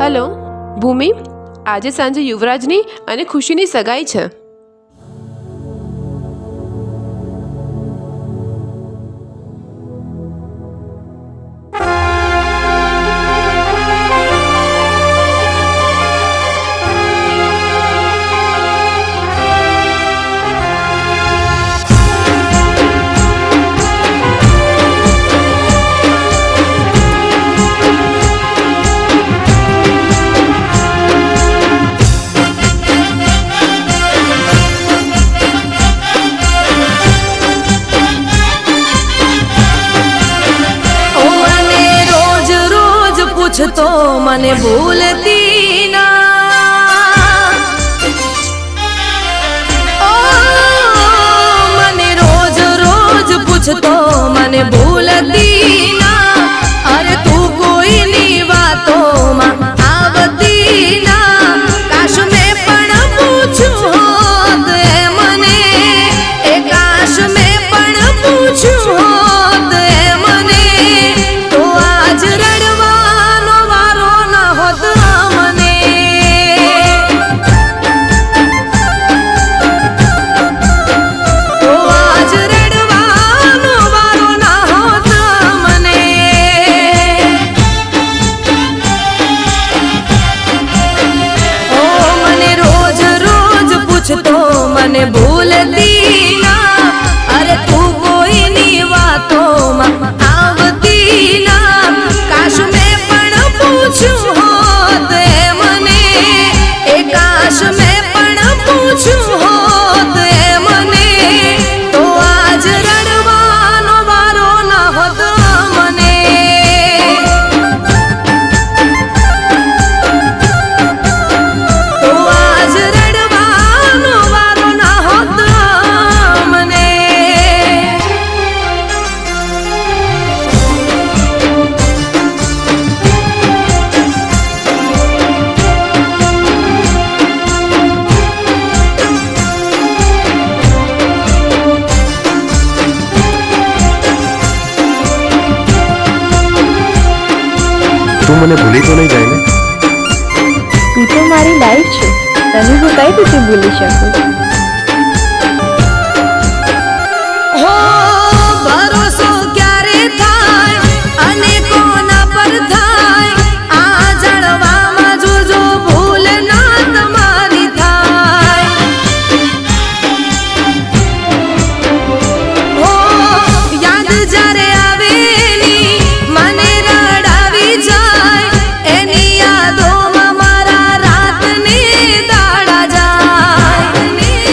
Hello भूमि, આજે સાંજે યુવરાજની અને ખુશીની સગાઈ છે. तो मने भूलती ना ओ मने रोज रोज पूछतो मने भूलती ना अरे तू कोई नी वातो में आवती ना काश में पण पूछूं होत ए मने ए काश में पण पूछूं होत ए मने तो आज रड़वा तो मने भूलती ना अरे तू कोई नी वातों में आवती ना काश में पण पूछूं होत ए मने ए काश में पण पूछूं होत ए मने तो आज रड़वानो वारो ना होत मने तो आज તું મને ભૂલી તો નહીં જાય ને? તું તો મારી લાઈફ છે, તને હું કઈ રીતે ભૂલી શકું? હો ભરોસો ક્યારે થાય અને કોના પર થાય આ જળવામાં જોજો ભૂલ ના તમારી થાય. હો યાદ જ્યારે આવેલી મને રડાવી જાય એની યાદોમાં મારા રાત ને દાડા જાય.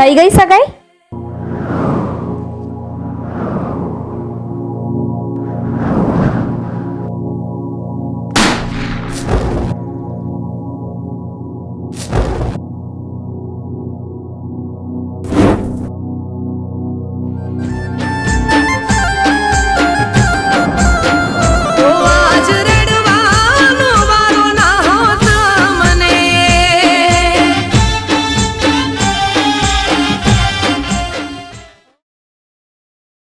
થઈ ગઈ સગાઈ?